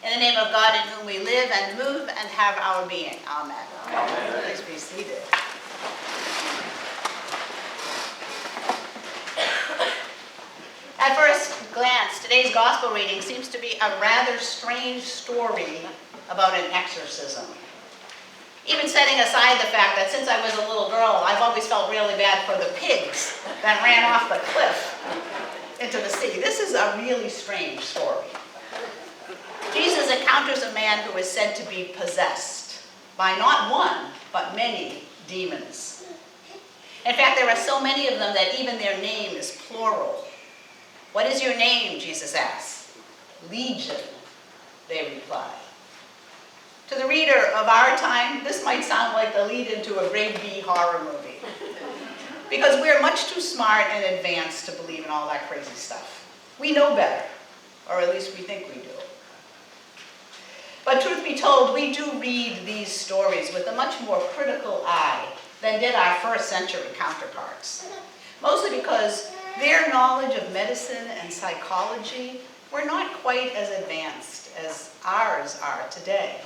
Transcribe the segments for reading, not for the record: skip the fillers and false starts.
In the name of God in whom we live and move and have our being. Amen. Amen. Please be seated. At first glance, today's gospel reading seems to be a rather strange story about an exorcism. Even setting aside the fact that since I was a little girl, I've always felt really bad for the pigs that ran off the cliff into the sea. This is a really strange story. Jesus encounters a man who is said to be possessed by not one, but many demons. In fact, there are so many of them that even their name is plural. "What is your name?" Jesus asks. "Legion," they reply. To the reader of our time, this might sound like the lead into a grade B horror movie. Because we're much too smart and advanced to believe in all that crazy stuff. We know better, or at least we think we do. But truth be told, we do read these stories with a much more critical eye than did our first century counterparts. Mostly because their knowledge of medicine and psychology were not quite as advanced as ours are today.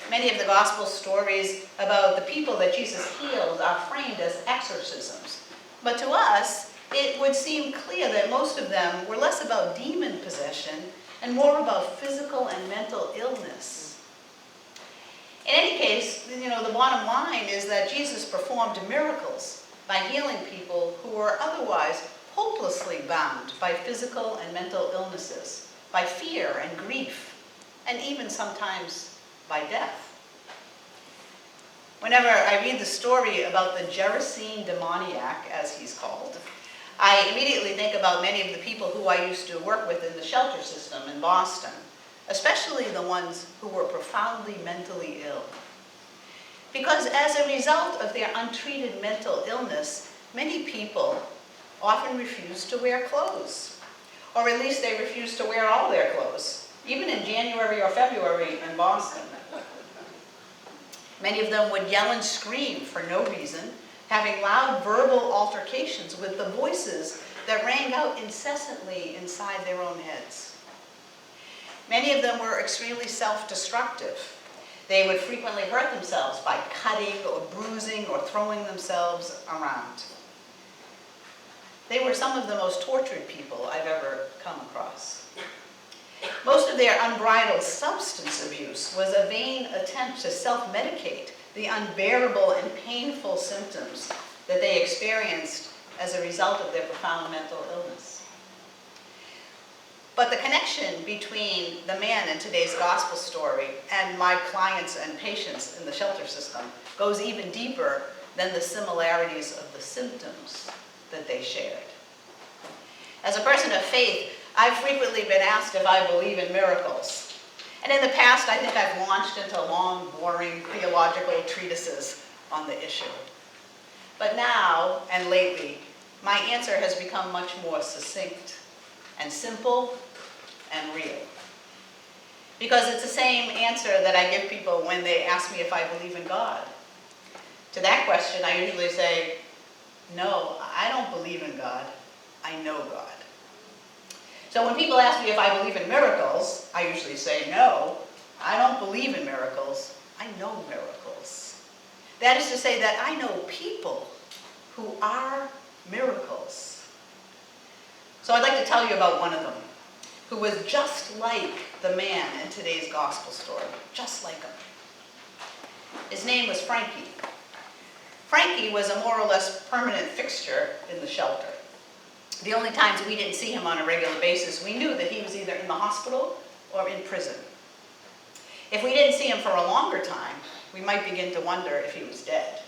Many of the gospel stories about the people that Jesus healed are framed as exorcisms. But to us, it would seem clear that most of them were less about demon possession and more about physical and mental illness. In any case, the bottom line is that Jesus performed miracles by healing people who were otherwise hopelessly bound by physical and mental illnesses, by fear and grief, and even sometimes by death. Whenever I read the story about the Gerasene demoniac, as he's called, I immediately think about many of the people who I used to work with in the shelter system in Boston, especially the ones who were profoundly mentally ill. Because as a result of their untreated mental illness, many people often refuse to wear clothes, or at least they refuse to wear all their clothes, even in January or February in Boston. Many of them would yell and scream for no reason, having loud verbal altercations with the voices that rang out incessantly inside their own heads. Many of them were extremely self-destructive. They would frequently hurt themselves by cutting or bruising or throwing themselves around. They were some of the most tortured people I've ever come across. Most of their unbridled substance abuse was a vain attempt to self-medicate the unbearable and painful symptoms that they experienced as a result of their profound mental illness. But the connection between the man in today's gospel story and my clients and patients in the shelter system goes even deeper than the similarities of the symptoms that they shared. As a person of faith, I've frequently been asked if I believe in miracles. And in the past, I think I've launched into long, boring theological treatises on the issue. But now, and lately, my answer has become much more succinct and simple and real. Because it's the same answer that I give people when they ask me if I believe in God. To that question, I usually say, no, I don't believe in God. I know God. So when people ask me if I believe in miracles, I usually say, no, I don't believe in miracles. I know miracles. That is to say that I know people who are miracles. So I'd like to tell you about one of them, who was just like the man in today's gospel story, just like him. His name was Frankie. Frankie was a more or less permanent fixture in the shelter. The only times we didn't see him on a regular basis, we knew that he was either in the hospital or in prison. If we didn't see him for a longer time, we might begin to wonder if he was dead.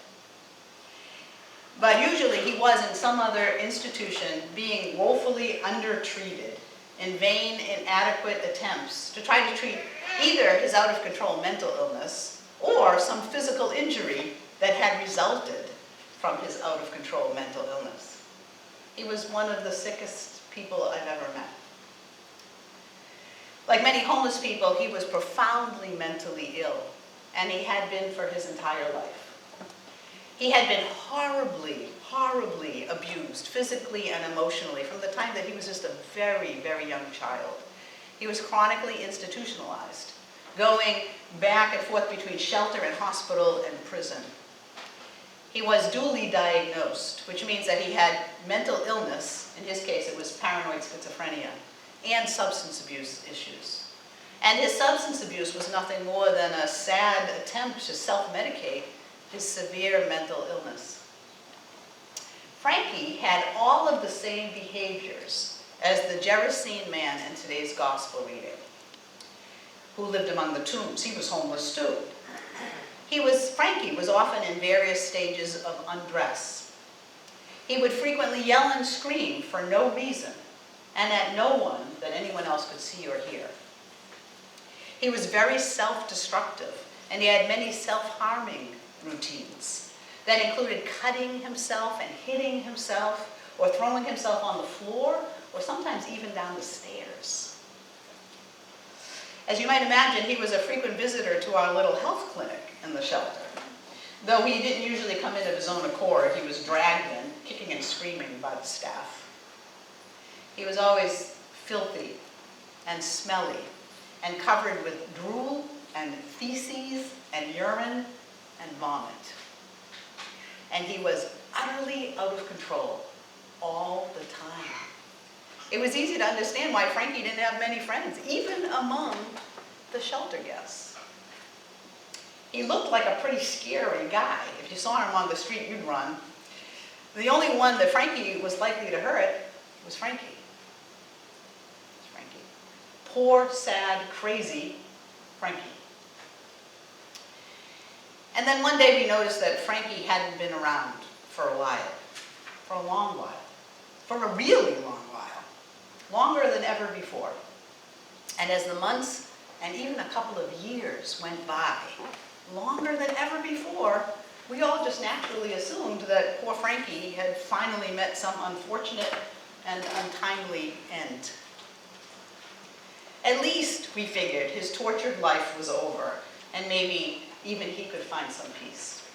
But usually he was in some other institution being woefully undertreated in vain, inadequate attempts to try to treat either his out-of-control mental illness or some physical injury that had resulted from his out-of-control mental illness. He was one of the sickest people I've ever met. Like many homeless people, he was profoundly mentally ill, and he had been for his entire life. He had been horribly, horribly abused, physically and emotionally, from the time that he was just a very, very young child. He was chronically institutionalized. going back and forth between shelter and hospital and prison. He was duly diagnosed, which means that he had mental illness, in his case it was paranoid schizophrenia, and substance abuse issues. And his substance abuse was nothing more than a sad attempt to self-medicate his severe mental illness. Frankie had all of the same behaviors as the Gerasene man in today's gospel reading, who lived among the tombs. He was homeless too. Frankie was often in various stages of undress. He would frequently yell and scream for no reason, and at no one that anyone else could see or hear. He was very self-destructive, and he had many self-harming routines that included cutting himself and hitting himself, or throwing himself on the floor, or sometimes even down the stairs. As you might imagine, he was a frequent visitor to our little health clinic in the shelter. Though he didn't usually come in of his own accord, he was dragged in, kicking and screaming by the staff. He was always filthy and smelly and covered with drool and feces and urine and vomit. And he was utterly out of control all the time. It was easy to understand why Frankie didn't have many friends, even among the shelter guests. He looked like a pretty scary guy. If you saw him on the street, you'd run. The only one that Frankie was likely to hurt was Frankie. Poor, sad, crazy Frankie. And then one day we noticed that Frankie hadn't been around for a while, for a long while, for a really long while, longer than ever before. And as the months and even a couple of years went by, longer than ever before, we all just naturally assumed that poor Frankie had finally met some unfortunate and untimely end. At least, we figured, his tortured life was over, and maybe even he could find some peace.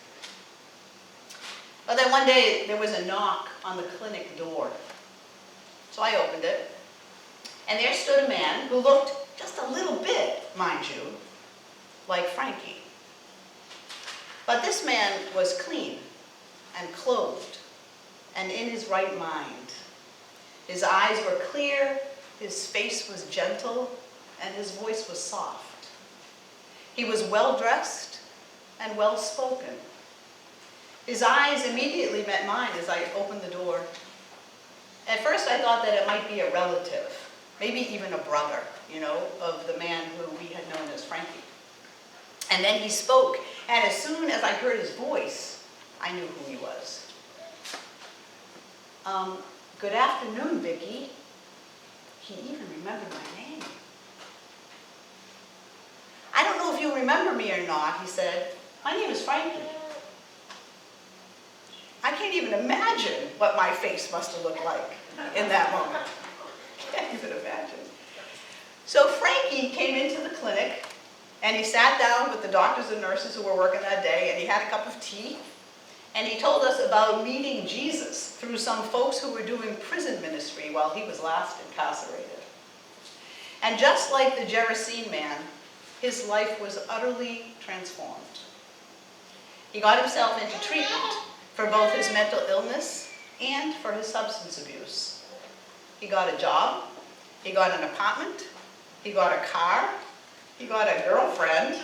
But then one day, there was a knock on the clinic door. So I opened it, and there stood a man who looked just a little bit, mind you, like Frankie. But this man was clean and clothed and in his right mind. His eyes were clear, his face was gentle, and his voice was soft. He was well-dressed and well-spoken. His eyes immediately met mine as I opened the door. At first I thought that it might be a relative, maybe even a brother, of the man who we had known as Frankie. And then he spoke, and as soon as I heard his voice, I knew who he was. Good afternoon, Vicki. He even remembered my name. I don't know if you remember me or not, he said. My name is Frankie. I can't even imagine what my face must have looked like in that moment. Can't even imagine. So Frankie came into the clinic, and he sat down with the doctors and nurses who were working that day, and he had a cup of tea, and he told us about meeting Jesus through some folks who were doing prison ministry while he was last incarcerated. And just like the Gerasene man, his life was utterly transformed. He got himself into treatment for both his mental illness and for his substance abuse. He got a job, he got an apartment, he got a car, he got a girlfriend,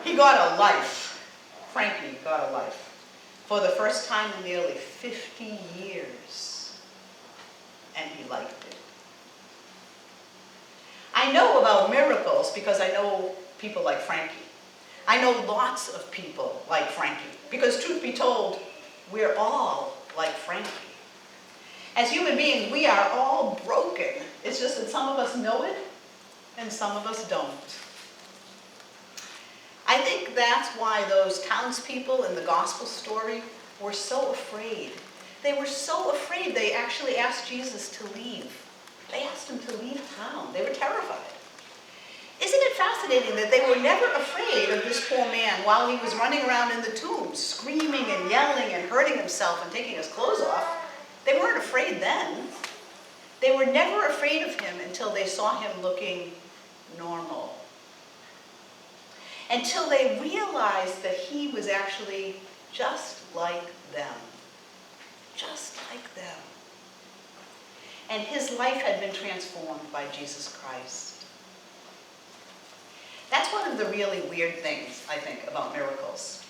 he got a life. Frankie got a life. For the first time in nearly 50 years. And he liked it. I know about miracles because I know people like Frankie. I know lots of people like Frankie because, truth be told, we're all like Frankie. As human beings, we are all broken. It's just that some of us know it and some of us don't. I think that's why those townspeople in the gospel story were so afraid. They were so afraid they actually asked Jesus to leave. They asked him to leave town. They were terrified. Isn't it fascinating that they were never afraid of this poor man while he was running around in the tombs, screaming and yelling and hurting himself and taking his clothes off? They weren't afraid then. They were never afraid of him until they saw him looking normal. until they realized that he was actually just like them. Just like them. And his life had been transformed by Jesus Christ. That's one of the really weird things, I think, about miracles.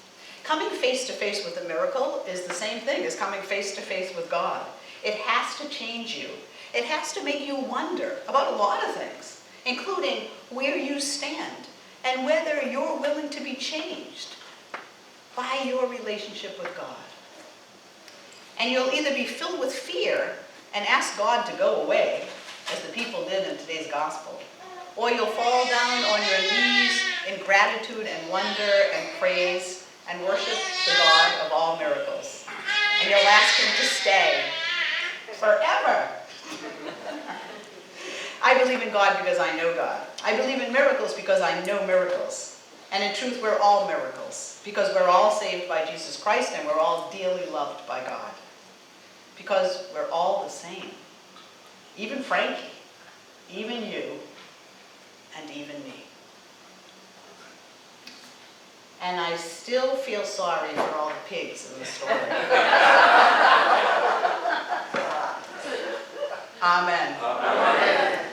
Coming face to face with a miracle is the same thing as coming face to face with God. It has to change you. It has to make you wonder about a lot of things, including where you stand and whether you're willing to be changed by your relationship with God. And you'll either be filled with fear and ask God to go away, as the people did in today's gospel, or you'll fall down on your knees in gratitude and wonder and praise and worship the God of all miracles. And you'll ask him to stay forever. I believe in God because I know God. I believe in miracles because I know miracles. And in truth, we're all miracles, because we're all saved by Jesus Christ and we're all dearly loved by God. Because we're all the same. Even Frankie, even you, and even me. And I still feel sorry for all the pigs in the story. Amen. Amen.